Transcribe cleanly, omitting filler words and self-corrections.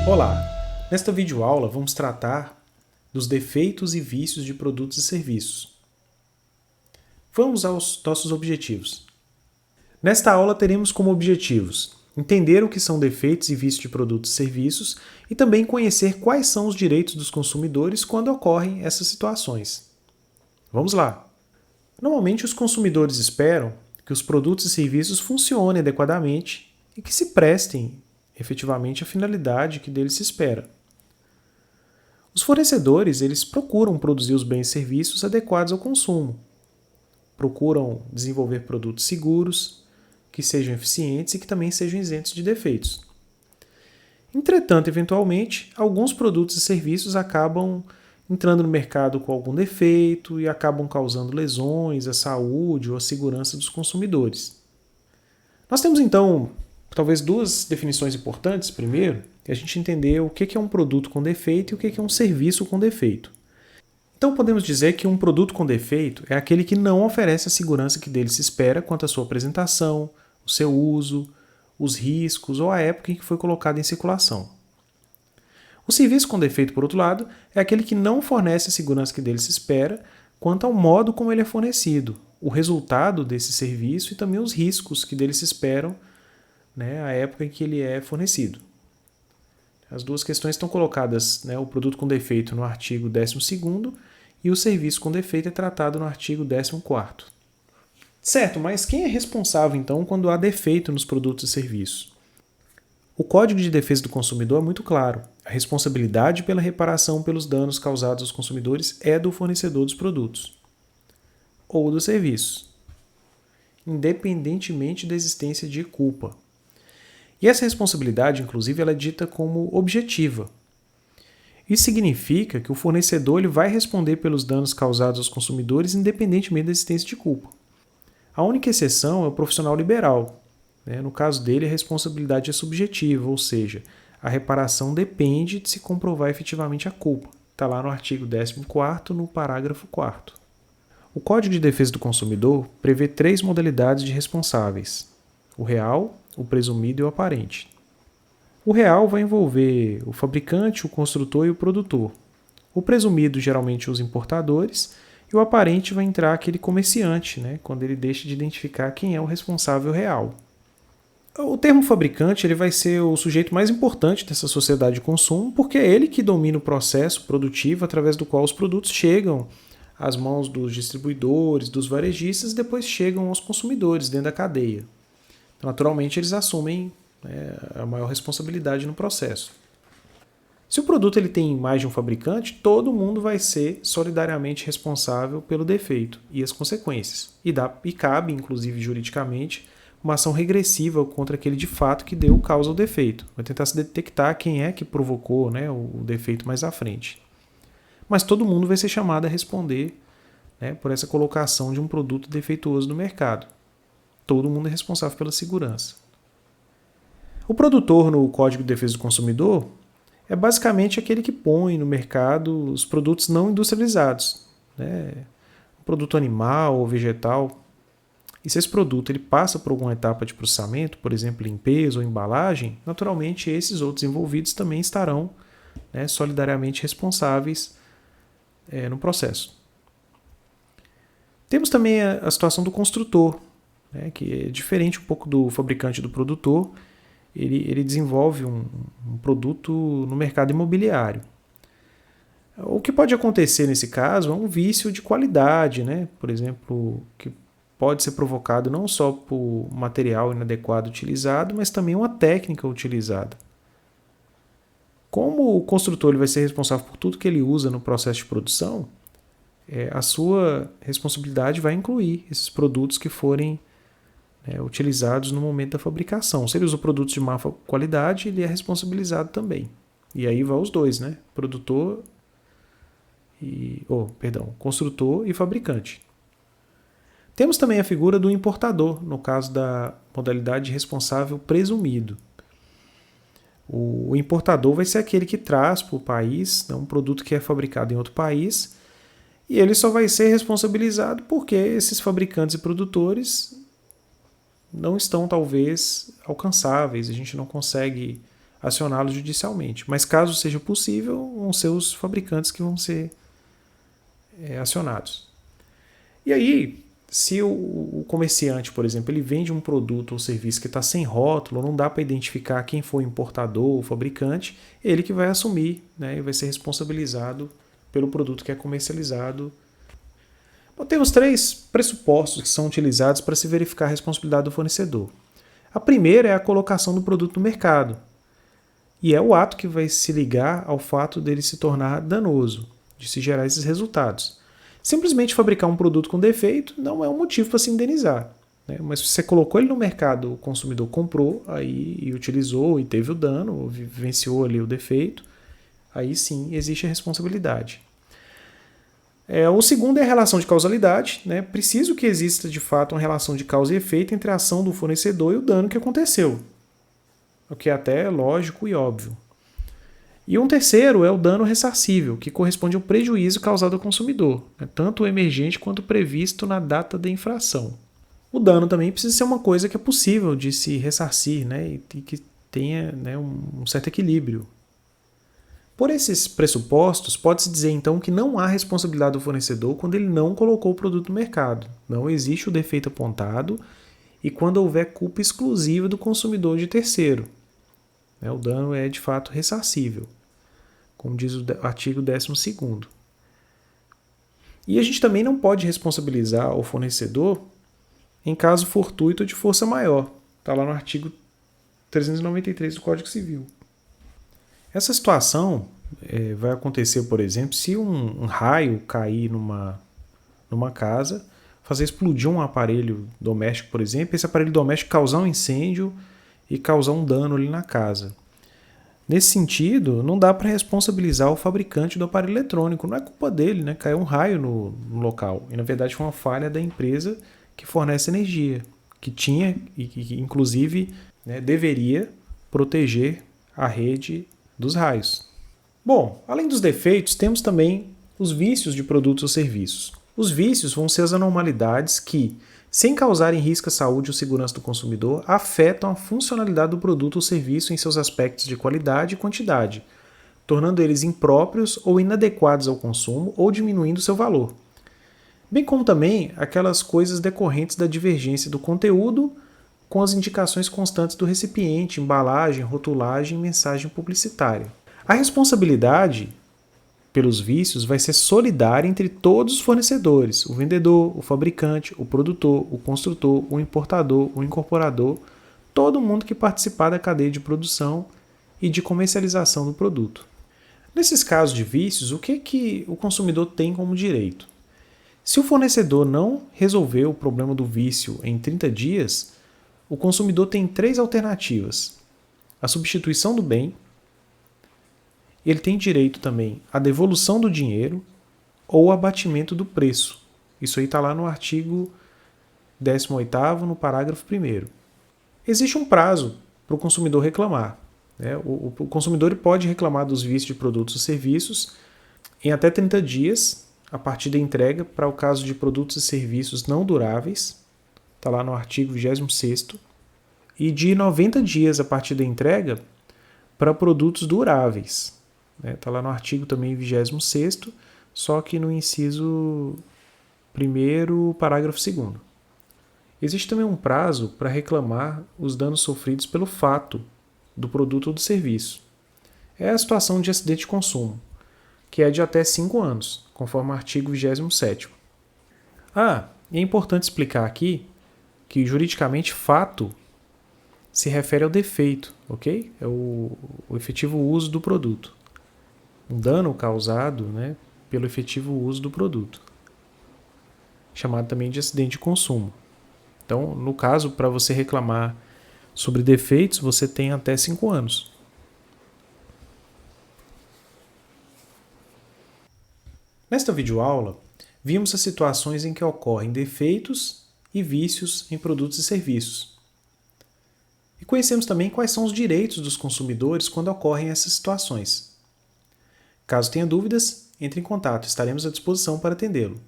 Olá! Nesta videoaula vamos tratar dos defeitos e vícios de produtos e serviços. Vamos aos nossos objetivos. Nesta aula teremos como objetivos entender o que são defeitos e vícios de produtos e serviços e também conhecer quais são os direitos dos consumidores quando ocorrem essas situações. Vamos lá! Normalmente os consumidores esperam que os produtos e serviços funcionem adequadamente e que se prestem efetivamente à finalidade que deles se espera. Os fornecedores, eles procuram produzir os bens e serviços adequados ao consumo. Procuram desenvolver produtos seguros, que sejam eficientes e que também sejam isentos de defeitos. Entretanto, eventualmente, alguns produtos e serviços acabam entrando no mercado com algum defeito e acabam causando lesões à saúde ou à segurança dos consumidores. Nós temos então talvez duas definições importantes. Primeiro, a gente entender o que é um produto com defeito e o que é um serviço com defeito. Então podemos dizer que um produto com defeito é aquele que não oferece a segurança que dele se espera quanto à sua apresentação, o seu uso, os riscos ou a época em que foi colocado em circulação. O serviço com defeito, por outro lado, é aquele que não fornece a segurança que dele se espera quanto ao modo como ele é fornecido, o resultado desse serviço e também os riscos que dele se esperam, a época em que ele é fornecido. As duas questões estão colocadas, o produto com defeito no artigo 12º e o serviço com defeito é tratado no artigo 14º. Certo, mas quem é responsável então quando há defeito nos produtos e serviços? O Código de Defesa do Consumidor é muito claro. A responsabilidade pela reparação pelos danos causados aos consumidores é do fornecedor dos produtos ou dos serviços, independentemente da existência de culpa. E essa responsabilidade, inclusive, ela é dita como objetiva. Isso significa que o fornecedor ele vai responder pelos danos causados aos consumidores independentemente da existência de culpa. A única exceção é o profissional liberal. No caso dele, a responsabilidade é subjetiva, ou seja, a reparação depende de se comprovar efetivamente a culpa. Está lá no artigo 14º, no parágrafo 4º. O Código de Defesa do Consumidor prevê 3 modalidades de responsáveis: o real, o presumido e o aparente. O real vai envolver o fabricante, o construtor e o produtor. O presumido, geralmente, os importadores. E o aparente vai entrar aquele comerciante, quando ele deixa de identificar quem é o responsável real. O termo fabricante ele vai ser o sujeito mais importante dessa sociedade de consumo, porque é ele que domina o processo produtivo através do qual os produtos chegam às mãos dos distribuidores, dos varejistas e depois chegam aos consumidores dentro da cadeia. Naturalmente, eles assumem a maior responsabilidade no processo. Se o produto ele tem mais de um fabricante, todo mundo vai ser solidariamente responsável pelo defeito e as consequências. E cabe, inclusive juridicamente, uma ação regressiva contra aquele de fato que deu causa ao defeito. Vai tentar se detectar quem é que provocou o defeito mais à frente. Mas todo mundo vai ser chamado a responder por essa colocação de um produto defeituoso no mercado. Todo mundo é responsável pela segurança. O produtor no Código de Defesa do Consumidor é basicamente aquele que põe no mercado os produtos não industrializados, um produto animal ou vegetal. E se esse produto ele passa por alguma etapa de processamento, por exemplo, limpeza ou embalagem, naturalmente esses outros envolvidos também estarão solidariamente responsáveis no processo. Temos também a situação do construtor, que é diferente um pouco do fabricante e do produtor. Ele desenvolve um produto no mercado imobiliário. O que pode acontecer nesse caso é um vício de qualidade, por exemplo, que pode ser provocado não só por material inadequado utilizado, mas também uma técnica utilizada. Como o construtor ele vai ser responsável por tudo que ele usa no processo de produção, a sua responsabilidade vai incluir esses produtos que forem utilizados no momento da fabricação. Se ele usa produtos de má qualidade, ele é responsabilizado também. E aí vai os dois, construtor e fabricante. Temos também a figura do importador, no caso da modalidade de responsável presumido. O importador vai ser aquele que traz para o país um produto que é fabricado em outro país e ele só vai ser responsabilizado porque esses fabricantes e produtores não estão, talvez, alcançáveis. A gente não consegue acioná-los judicialmente. Mas caso seja possível, vão ser os fabricantes que vão ser acionados. E aí, se o comerciante, por exemplo, ele vende um produto ou serviço que está sem rótulo, não dá para identificar quem foi o importador ou fabricante, ele que vai assumir, né, e vai ser responsabilizado pelo produto que é comercializado. Bom, temos 3 pressupostos que são utilizados para se verificar a responsabilidade do fornecedor. A primeira é a colocação do produto no mercado, e é o ato que vai se ligar ao fato dele se tornar danoso, de se gerar esses resultados. Simplesmente fabricar um produto com defeito não é um motivo para se indenizar, né? Mas se você colocou ele no mercado, o consumidor comprou aí e utilizou e teve o dano, vivenciou ali o defeito, aí sim existe a responsabilidade. O segundo é a relação de causalidade, né? Preciso que exista de fato uma relação de causa e efeito entre a ação do fornecedor e o dano que aconteceu, o que é até lógico e óbvio. E um terceiro é o dano ressarcível, que corresponde ao prejuízo causado ao consumidor, né, tanto o emergente quanto o previsto na data da infração. O dano também precisa ser uma coisa que é possível de se ressarcir, né, e que tenha, né, um certo equilíbrio. Por esses pressupostos, pode-se dizer então que não há responsabilidade do fornecedor quando ele não colocou o produto no mercado. Não existe o defeito apontado e quando houver culpa exclusiva do consumidor de terceiro. O dano é de fato ressarcível, como diz o artigo 12º. E a gente também não pode responsabilizar o fornecedor em caso fortuito de força maior. Está lá no artigo 393 do Código Civil. Essa situação vai acontecer, por exemplo, se um raio cair numa casa, fazer explodir um aparelho doméstico, por exemplo, esse aparelho doméstico causar um incêndio e causar um dano ali na casa. Nesse sentido, não dá para responsabilizar o fabricante do aparelho eletrônico, não é culpa dele, né? Caiu um raio no local. E na verdade foi uma falha da empresa que fornece energia, que tinha e que inclusive, né, deveria proteger a rede dos raios. Bom, além dos defeitos, temos também os vícios de produtos ou serviços. Os vícios vão ser as anormalidades que, sem causarem risco à saúde ou segurança do consumidor, afetam a funcionalidade do produto ou serviço em seus aspectos de qualidade e quantidade, tornando eles impróprios ou inadequados ao consumo ou diminuindo seu valor. Bem como também aquelas coisas decorrentes da divergência do conteúdo com as indicações constantes do recipiente, embalagem, rotulagem e mensagem publicitária. A responsabilidade pelos vícios vai ser solidária entre todos os fornecedores, o vendedor, o fabricante, o produtor, o construtor, o importador, o incorporador, todo mundo que participar da cadeia de produção e de comercialização do produto. Nesses casos de vícios, o que o consumidor tem como direito? Se o fornecedor não resolver o problema do vício em 30 dias, o consumidor tem 3 alternativas: a substituição do bem, ele tem direito também à devolução do dinheiro ou abatimento do preço. Isso aí está lá no artigo 18º, no parágrafo 1º. Existe um prazo para o consumidor reclamar, né? O consumidor pode reclamar dos vícios de produtos e serviços em até 30 dias, a partir da entrega, para o caso de produtos e serviços não duráveis, está lá no artigo 26º, e de 90 dias a partir da entrega para produtos duráveis. Está lá no artigo também 26º, só que no inciso 1º, parágrafo 2º. Existe também um prazo para reclamar os danos sofridos pelo fato do produto ou do serviço. É a situação de acidente de consumo, que é de até 5 anos, conforme o artigo 27º. E é importante explicar aqui que juridicamente fato se refere ao defeito, ok? É o efetivo uso do produto. Um dano causado, né, pelo efetivo uso do produto, chamado também de acidente de consumo. Então, no caso, para você reclamar sobre defeitos, você tem até 5 anos. Nesta videoaula, vimos as situações em que ocorrem defeitos e vícios em produtos e serviços. E conhecemos também quais são os direitos dos consumidores quando ocorrem essas situações. Caso tenha dúvidas, entre em contato, estaremos à disposição para atendê-lo.